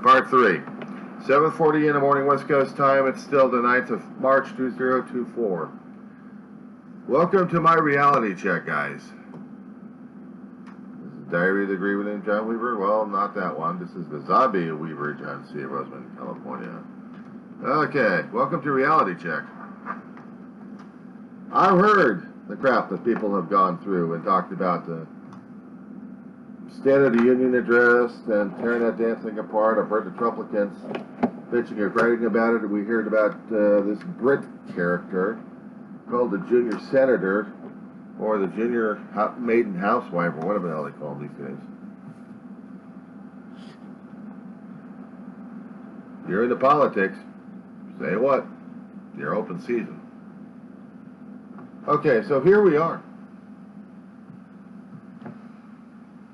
Part 3. 7:40 in the morning West Coast time. It's still the 9th of March 2024. Welcome to my reality check, guys. This is Diary of the Agree with John Weaver. Well, not that one. This is the Zombie Weaver, John C. Roseman, California. Okay, welcome to reality check. I've heard the crap that people have gone through and talked about the State of the Union address and tearing that damn thing apart. I've heard the Trumplicans bitching or writing about it. We heard about this Brit character called the junior senator or the junior maiden housewife or whatever the hell they call them these days. You're into politics. Say what? You're open season. Okay, so here we are.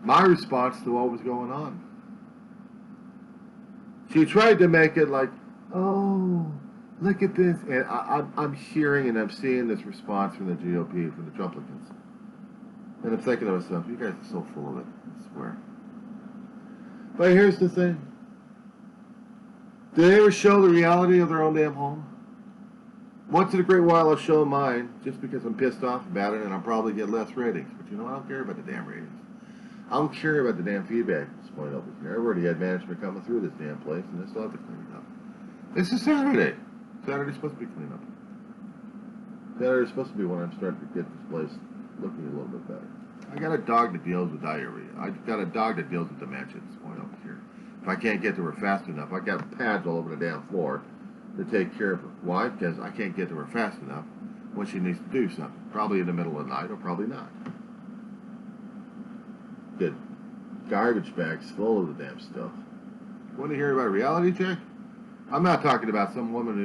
My response to what was going on. She tried to make it like, oh, look at this. And I'm hearing and I'm seeing this response from the GOP, from the Trumplicans. And I'm thinking to myself, you guys are so full of it, I swear. But here's the thing. Do they ever show the reality of their own damn home? Once in a great while I'll show mine, just because I'm pissed off about it and I'll probably get less ratings. But you know, I don't care about the damn ratings. I don't care about the damn feedback at this point over here. I've already had management coming through this damn place, and they still have to clean it up. This is Saturday. Saturday's supposed to be clean up. Saturday's supposed to be when I'm starting to get this place looking a little bit better. I got a dog that deals with diarrhea. I got a dog that deals with dementia at this point over here. If I can't get to her fast enough, I got pads all over the damn floor to take care of her. Why? Because I can't get to her fast enough when she needs to do something. Probably in the middle of the night, or probably not. Good garbage bags full of the damn stuff. Want to hear about a reality check? I'm not talking about some woman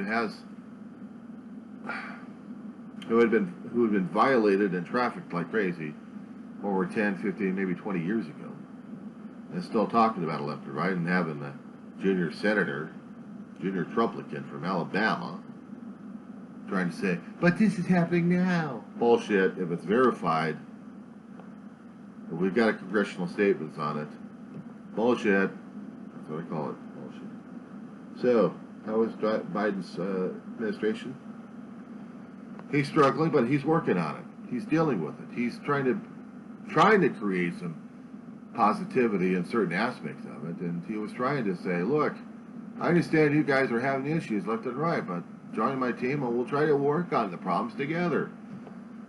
who had been violated and trafficked like crazy over 10, 15, maybe 20 years ago, and still talking about it left and right, and having the junior senator, junior Trumplican from Alabama, trying to say, but this is happening now. Bullshit. If it's verified, if we've got congressional statements on it, bullshit. That's what I call it, bullshit. So, how is Biden's administration? He's struggling, but he's working on it. He's dealing with it. He's trying to create some positivity in certain aspects of it, and he was trying to say, look, I understand you guys are having issues left and right, but join my team and we'll try to work on the problems together.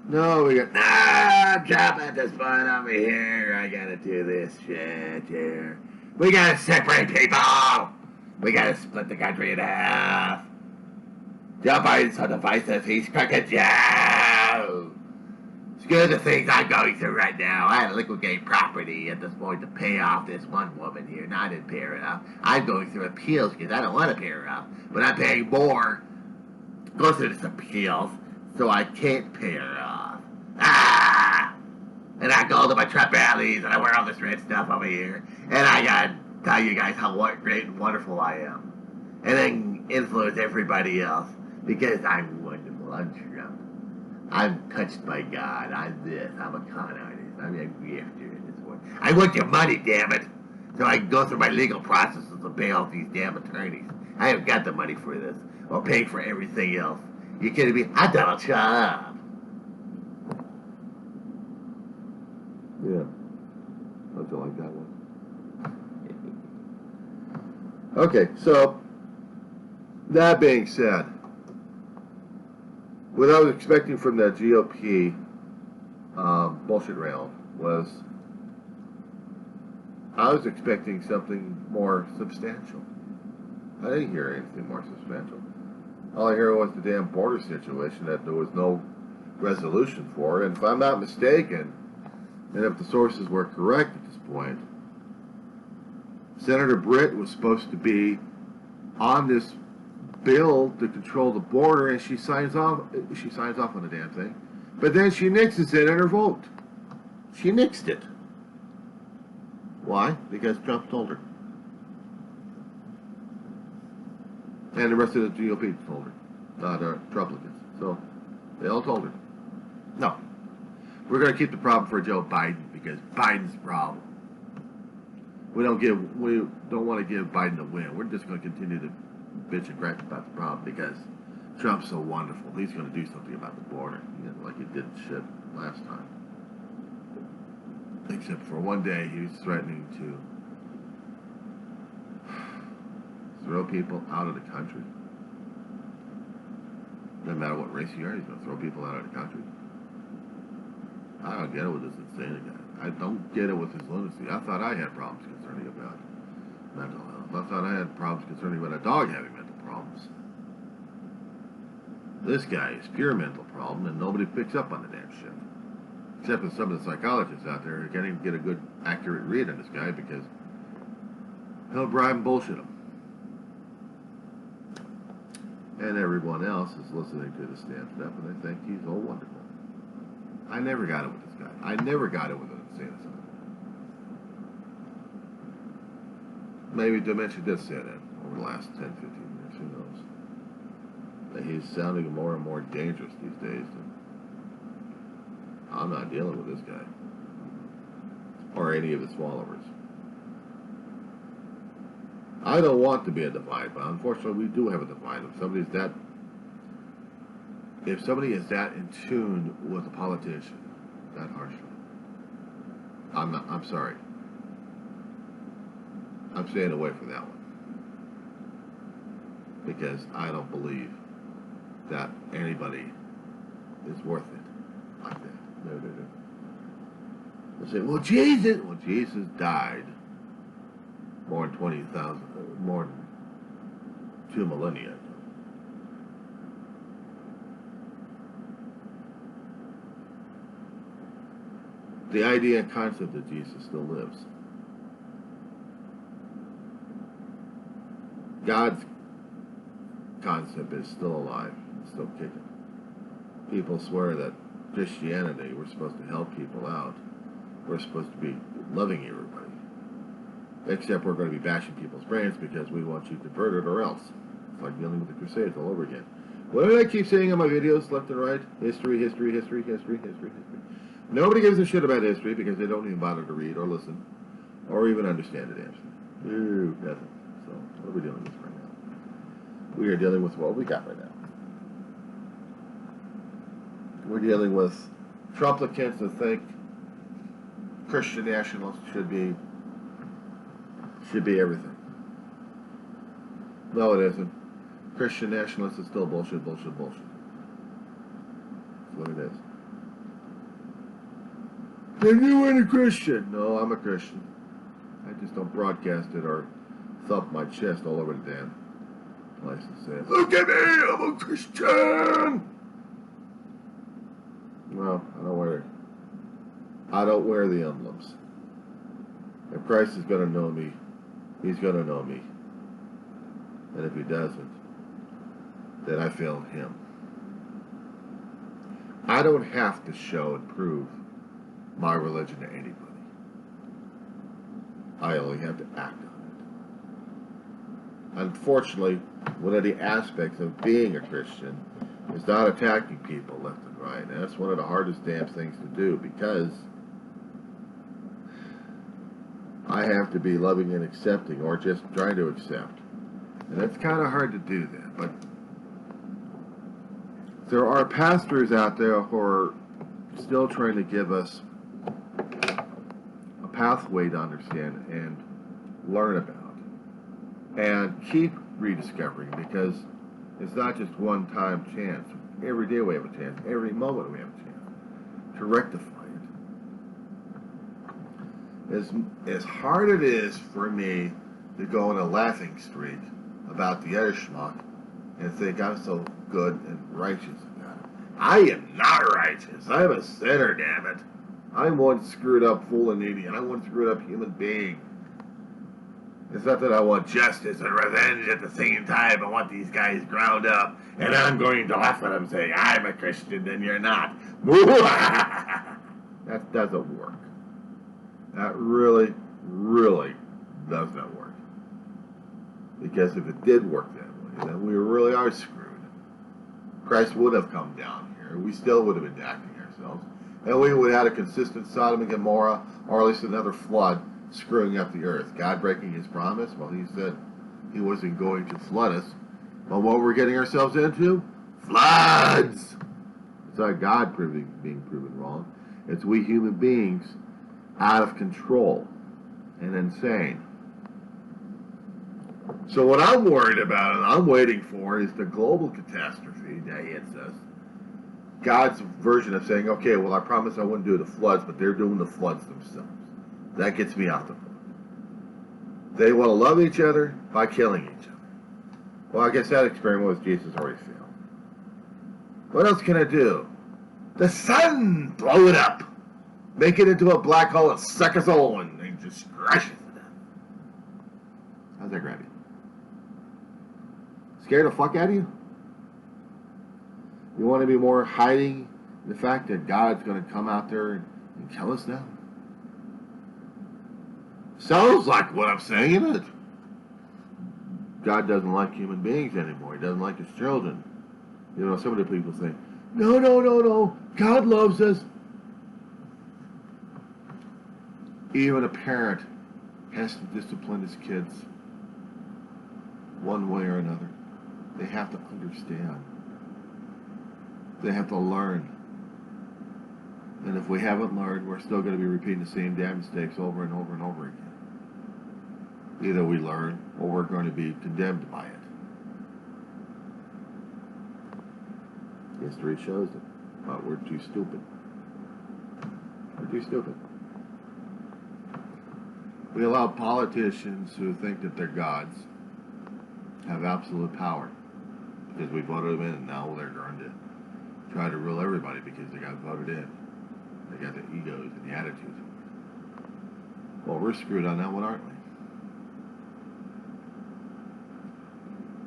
No, we got, job at this point over here. I gotta do this shit here. We gotta separate people. We gotta split the country in half. Joe Biden's so divisive, he's crooked Joe. Screw the things I'm going through right now. I had to liquidate property at this point to pay off this one woman here. Now I didn't pay her enough. I'm going through appeals because I don't want to pay her off. But I'm paying more to go through this appeals, so I can't pay her off. And I go to my Trump rallies, and I wear all this red stuff over here. And I gotta tell you guys how great and wonderful I am. And then influence everybody else. Because I'm wonderful. I'm Trump. I'm touched by God. I'm this. I'm a con artist. I'm a grifter in this world. I want your money, damn it. So I can go through my legal processes to pay off these damn attorneys. I haven't got the money for this. Or paying for everything else. You kidding me? I'm Donald Trump. Yeah. Don't you like that one? Okay, so that being said, what I was expecting from the GOP bullshit rail was I was expecting something more substantial. I didn't hear anything more substantial. All I heard was the damn border situation that there was no resolution for. And if I'm not mistaken, and if the sources were correct at this point, Senator Britt was supposed to be on this bill to control the border, and she signs off on the damn thing. But then she nixes it in her vote. She nixed it. Why? Because Trump told her. And the rest of the GOP told her. The Trumplicans. So, they all told her. No. We're going to keep the problem for Joe Biden, because Biden's the problem. we don't want to give Biden a win. We're just going to continue to bitch and gripe about the problem because Trump's so wonderful. He's going to do something about the border, like he did shit last time. Except for one day, he was threatening to throw people out of the country. No matter what race you are, he's going to throw people out of the country. I don't get it with this insane guy. I don't get it with his lunacy. I thought I had problems concerning about mental health. I thought I had problems concerning about a dog having mental problems. This guy is pure mental problem, and nobody picks up on the damn shit. Except for some of the psychologists out there who can't even get a good, accurate read on this guy because he'll bribe and bullshit him. And everyone else is listening to the stand up, and they think he's all wonderful. I never got it with this guy. I never got it with an insane asylum. Maybe dementia did set in over the last 10, 15 years. Who knows? But he's sounding more and more dangerous these days. And I'm not dealing with this guy. Or any of his followers. I don't want to be a divide, but unfortunately we do have a divide. If somebody is that in tune with a politician, that harshly, I'm sorry. I'm staying away from that one. Because I don't believe that anybody is worth it like that. No. They say, well, Jesus died more than 20,000, more than 2 millennia. The idea and concept of Jesus still lives. God's concept is still alive, still kicking. People swear that Christianity, we're supposed to help people out. We're supposed to be loving everybody. Except we're going to be bashing people's brains because we want you converted or else. It's like dealing with the Crusades all over again. What did I keep saying on my videos left and right? History. Nobody gives a shit about history because they don't even bother to read or listen or even understand it, actually. No, nothing. So, what are we dealing with right now? We are dealing with what we got right now. We're dealing with Trumplicants that think Christian nationalists should be everything. No, it isn't. Christian nationalists is still bullshit. That's what it is. Then you ain't a Christian. No, I'm a Christian. I just don't broadcast it or thump my chest all over the damn place and say, look at me, I'm a Christian! Well, I don't wear the emblems. If Christ is going to know me, he's going to know me. And if he doesn't, then I failed him. I don't have to show and prove my religion to anybody. I only have to act on it. Unfortunately, one of the aspects of being a Christian is not attacking people left and right. And that's one of the hardest damn things to do because I have to be loving and accepting or just trying to accept. And it's kind of hard to do that. But there are pastors out there who are still trying to give us a pathway to understand and learn about and keep rediscovering because it's not just one-time chance. Every day we have a chance. Every moment we have a chance to rectify it. As hard it is for me to go on a laughing streak about the other schmuck and think I'm so good and righteous about it. I am not righteous. I'm a sinner, damn it. I'm one screwed up fool and idiot. I'm one screwed up human being. It's not that I want justice and revenge at the same time. I want these guys ground up, and I'm going to laugh at them saying, I'm a Christian and you're not. That doesn't work. That really, really does not work. Because if it did work that way, then we really are screwed. Christ would have come down here. We still would have been acting ourselves. And we would have had a consistent Sodom and Gomorrah, or at least another flood, screwing up the earth. God breaking his promise? Well, he said he wasn't going to flood us. But what we're getting ourselves into? Floods! It's not God being proven wrong. It's we human beings out of control and insane. So what I'm worried about and I'm waiting for is the global catastrophe that hits us. God's version of saying, okay, well, I promised I wouldn't do the floods, but they're doing the floods themselves. That gets me out the book. They want to love each other by killing each other. Well, I guess that experiment with Jesus already failed. What else can I do? The sun! Blow it up! Make it into a black hole and suck us all in and just crush us to death. How's that grab you? Scared the fuck out of you? You want to be more hiding the fact that God's going to come out there and kill us now? Sounds like what I'm saying, isn't it? God doesn't like human beings anymore. He doesn't like his children. You know, some of the people say, no, God loves us. Even a parent has to discipline his kids one way or another. They have to understand. They have to learn. And if we haven't learned, we're still going to be repeating the same damn mistakes over and over and over again. Either we learn or we're going to be condemned by it. History shows it. But we're too stupid. We're too stupid. We allow politicians who think that they're gods have absolute power because we voted them in, and now they're going to try to rule everybody because they got voted in. They got the egos and the attitudes. Well, we're screwed on that one, aren't we?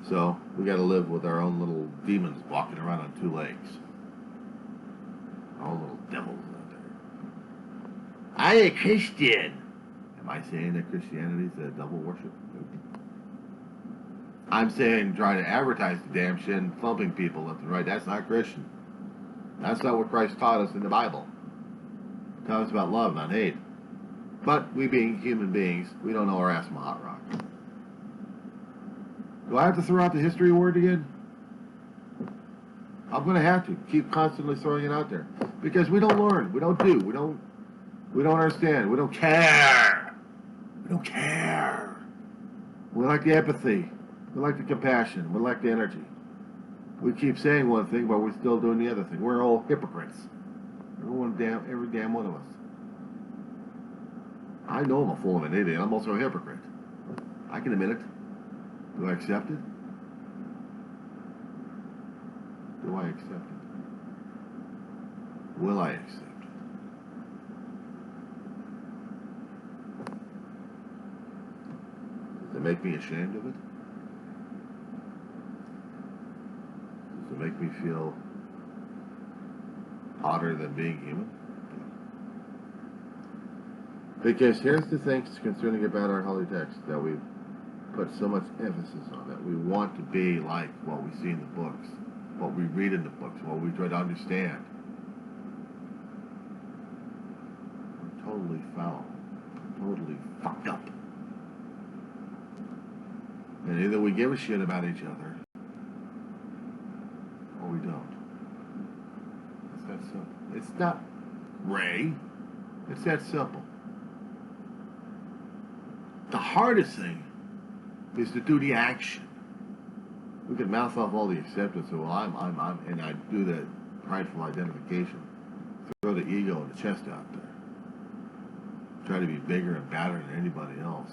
So we got to live with our own little demons walking around on two legs. Our own little devils out there. I'm a Christian. Am I saying that Christianity is a devil worship? I'm saying trying to advertise the damn shit and thumping people left and right. That's not Christian. That's not what Christ taught us in the Bible. He taught us about love, not hate. But we being human beings, we don't know our ass from a hot rock. Do I have to throw out the history word again? I'm going to have to keep constantly throwing it out there because we don't learn, we don't do, we don't understand, we don't care. We don't care. We like the empathy, we like the compassion, we like the energy. We keep saying one thing, but we're still doing the other thing. We're all hypocrites. Every damn one of us. I know I'm a fool of an idiot. I'm also a hypocrite. I can admit it. Do I accept it? Do I accept it? Will I accept it? Does it make me ashamed of it? Does it make me feel odder than being human? Because here's the things concerning about our holy text that we've put so much emphasis on, that we want to be like what we see in the books, what we read in the books, what we try to understand. We're totally foul, totally fucked up. And either we give a shit about each other, or we don't. It's that simple. It's not gray. It's that simple. The hardest thing is to do the action. We can mouth off all the acceptance, so well, I'm, and I do that prideful identification. Throw the ego and the chest out there. Try to be bigger and badder than anybody else.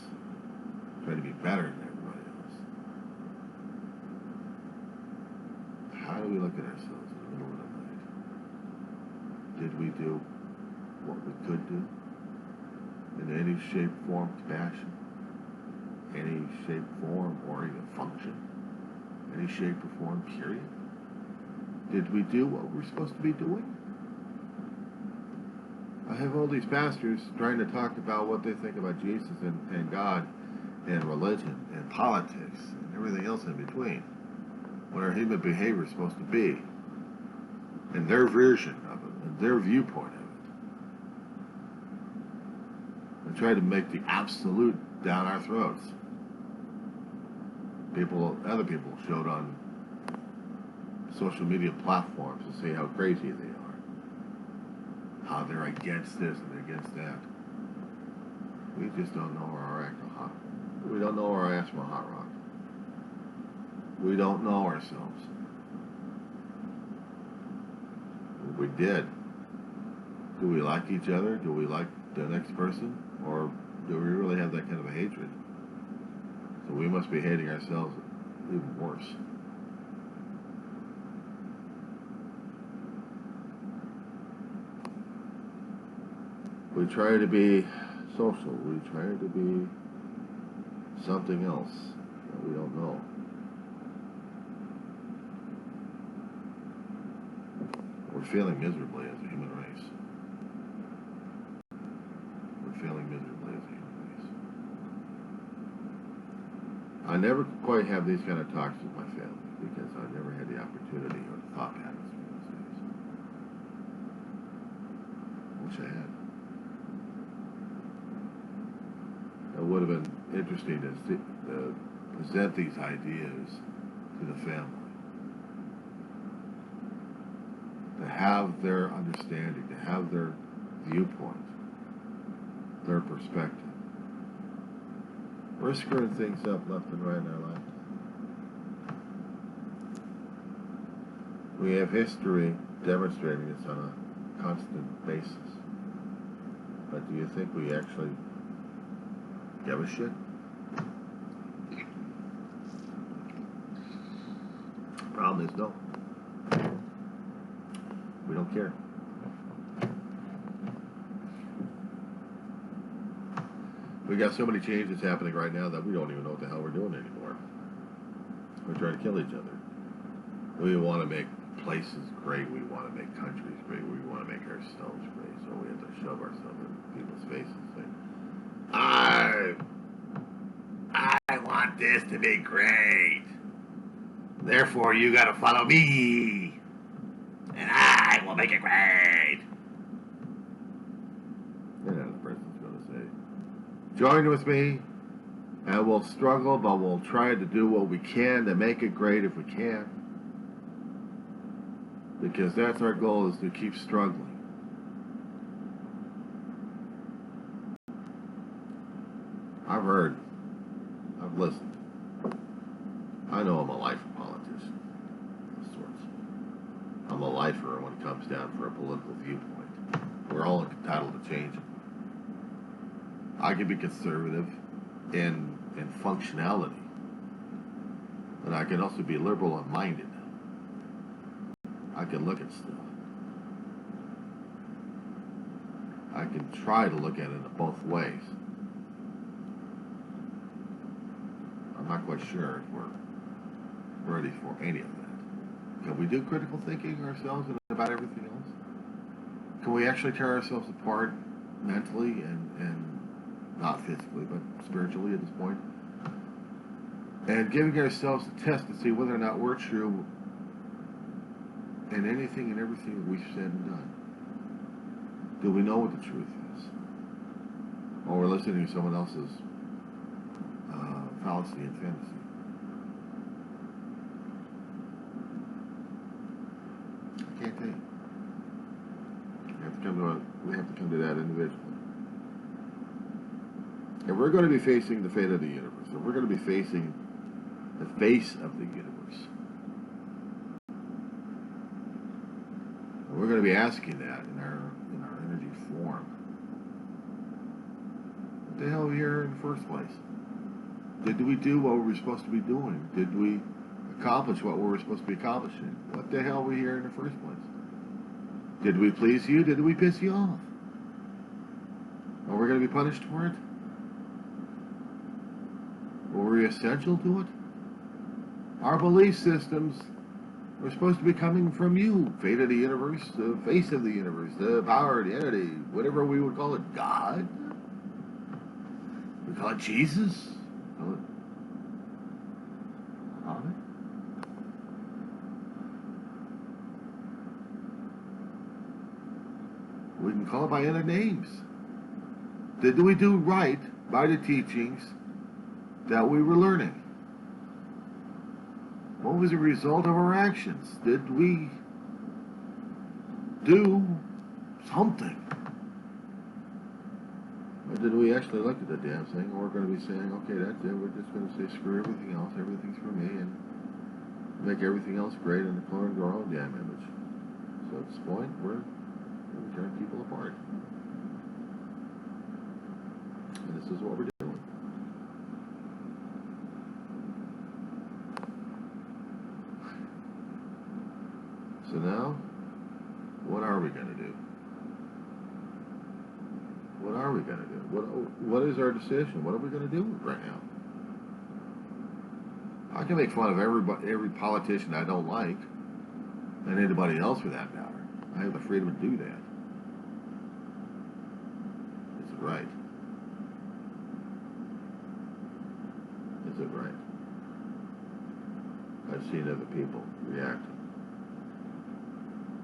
Try to be better than everybody else. How do we look at ourselves in the middle of the night? Did we do what we could do? In any shape, form, fashion? Any shape, form, or even function? Any shape or form, period? Did we do what we're supposed to be doing? I have all these pastors trying to talk about what they think about Jesus and God and religion and politics and everything else in between. What our human behavior is supposed to be. And their version of it, and their viewpoint of it. And tried to make the absolute down our throats. Other people showed on social media platforms to say how crazy they are, how they're against this and against that. We just don't know our actual hot. We don't know our asthma hot rock. We don't know ourselves. If we did, do we like each other? Do we like the next person? Or do we really have that kind of a hatred? So we must be hating ourselves even worse. We try to be social. We try to be something else that we don't know. We're failing miserably as a human race. We're failing miserably as a human race. I never quite have these kind of talks with my family because I never had the opportunity or the thought patterns for those days. I wish I had. It would have been interesting to present these ideas to the family. To have their understanding, to have their viewpoint, their perspective. We're screwing things up left and right in our lifetime. We have history demonstrating this on a constant basis. But do you think we actually give a shit? Problem is, no. We don't care. We got so many changes happening right now that we don't even know what the hell we're doing anymore. We're trying to kill each other. We want to make places great. We want to make countries great. We want to make ourselves great. So we have to shove ourselves in people's faces and say, I want this to be great. Therefore, you got to follow me. And I will make it great. And then the person's going to say, join with me, and we'll struggle, but we'll try to do what we can to make it great if we can. Because that's our goal, is to keep struggling. I've heard, I've listened. I know I'm a lifer politician of sorts. I'm a lifer when it comes down for a political viewpoint. We're all entitled to change it. I can be conservative in functionality, but I can also be liberal and minded. I can look at stuff. I can try to look at it in both ways. I'm not quite sure if we're ready for any of that. Can we do critical thinking ourselves and about everything else? Can we actually tear ourselves apart mentally and not physically, but spiritually at this point? And giving ourselves a test to see whether or not we're true in anything and everything that we've said and done. Do we know what the truth is? Or we're listening to someone else's fallacy and fantasy. I can't tell you. We have to come to that individually. If we're going to be facing the fate of the universe, if we're going to be facing the face of the universe, we're going to be asking that in our energy form. What the hell are we here in the first place? Did we do what we were supposed to be doing? Did we accomplish what we were supposed to be accomplishing? What the hell are we here in the first place? Did we please you? Did we piss you off? Are we going to be punished for it? Were we essential to it? Our belief systems are supposed to be coming from you. Fate of the universe, the face of the universe, the power, the entity, whatever we would call it. God? We call it Jesus? Call it Muhammad? We can call it by other names. Did we do right by the teachings that we were learning? What was the result of our actions? Did we do something? Or did we actually look at the damn thing, or we're going to be saying, okay, that's it, we're just going to say screw everything else, everything's for me, and make everything else great and according to our own damn image. So at this point, we're tearing people apart. And this is what we're doing. So now, what are we going to do? What are we going to do? What is our decision? What are we going to do right now? I can make fun of every politician I don't like, and anybody else for that matter. I have the freedom to do that. Is it right? Is it right? I've seen other people reacting.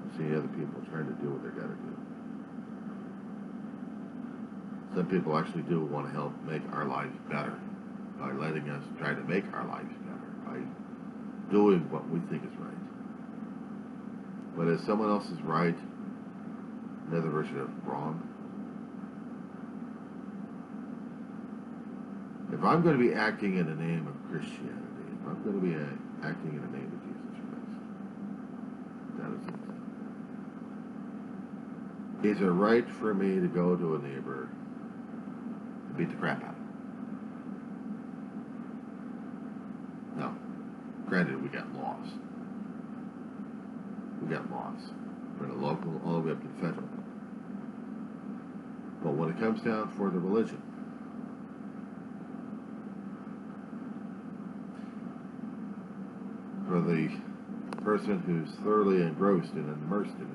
I've seen other people trying to do what they got to do. Some people actually do want to help make our lives better by letting us try to make our lives better, by doing what we think is right. But is someone else is right, another version of wrong? If I'm going to be acting in the name of Christianity, if I'm going to be acting in the name of Jesus Christ, that is it. Is it right for me to go to a neighbor and beat the crap out of him? No. Granted, we got laws. We got laws. From the local all the way up to the federal. But when it comes down for the religion, for the person who's thoroughly engrossed and immersed in it,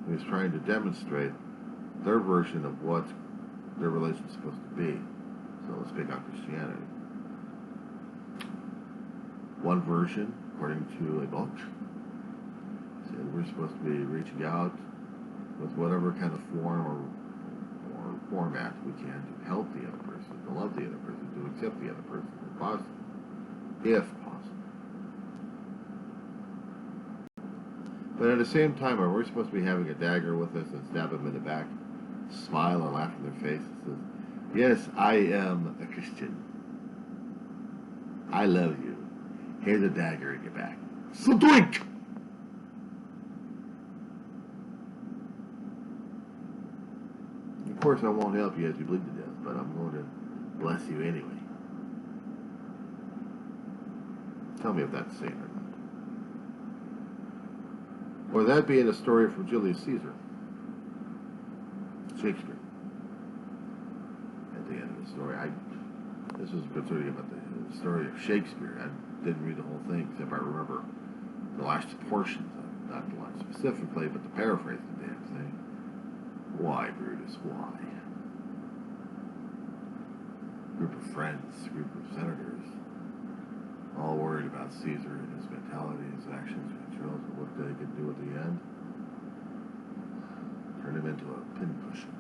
who's trying to demonstrate their version of what their religion is supposed to be. So let's pick out Christianity. One version, according to a book, said we're supposed to be reaching out with whatever kind of form or format we can to help the other person, to love the other person, to accept the other person if possible. If possible. But at the same time, are we supposed to be having a dagger with us and stab them in the back, smile and laugh in their face and says, yes, I am a Christian. I love you. Here's a dagger in your back. Sdoink! Of course, I won't help you as you bleed to death, but I'm going to bless you anyway. Tell me if that's sane or not. Or that being a story from Julius Caesar, Shakespeare. At the end of the story, this was concerning about the story of Shakespeare. I didn't read the whole thing, except I remember the last portions of it, not the one specifically, but to paraphrase the damn thing. Why, Brutus, why? Group of friends, group of senators, all worried about Caesar and his mentality, his actions, his controls, and what they could do at the end. Turn him into a pincushion.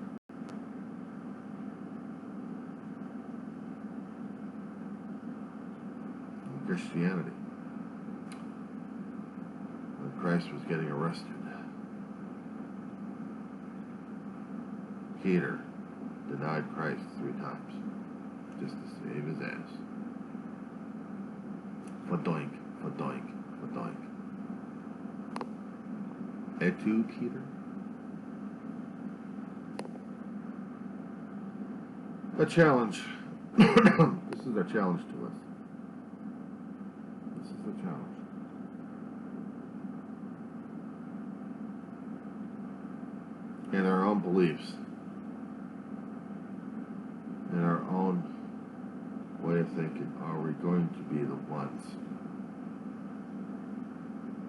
In Christianity, when Christ was getting arrested, Peter denied Christ 3 times just to save his ass. Fadoink, fadoink, fadoink. Et tu, Peter? A challenge. This is a challenge to us. This is a challenge. In our own beliefs, in our own way of thinking, are we going to be the ones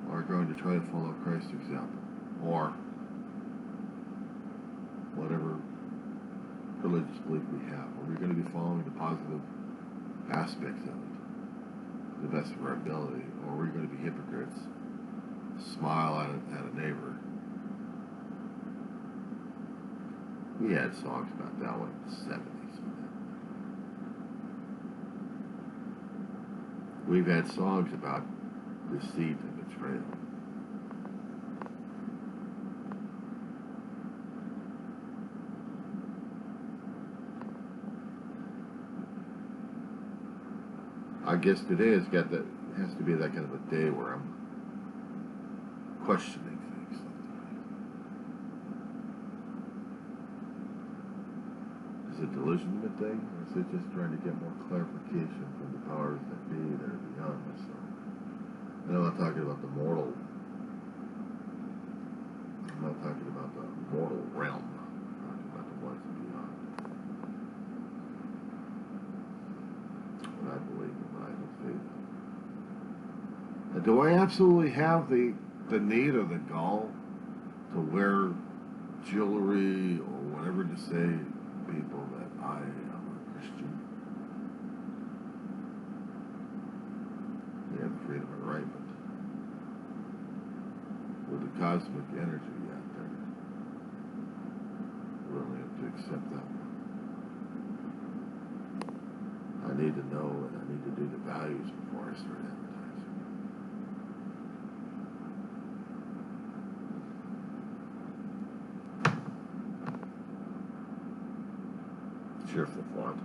who are going to try to follow Christ's example, or whatever religious belief we have? Are we going to be following the positive aspects of it to the best of our ability, or are we going to be hypocrites, smile at a neighbor, We had songs about that one in the 70s. We've had songs about deceit and betrayal. I guess today has got that, has to be that kind of a day where I'm questioning things sometimes. Is it delusionment day, or is it just trying to get more clarification from the powers that be that are beyond myself? And I'm not talking about the mortal. I'm not talking about the mortal realm. I'm talking about the ones beyond. What I believe in, what I have faith in. And do I absolutely have the need or the gall to wear jewelry or whatever to say to people that I am a Christian? They have the freedom and right, but with the cosmic energy out there, we only have to accept that one. I need to know, and I need to do the values before I start advertising. Cheerful thought.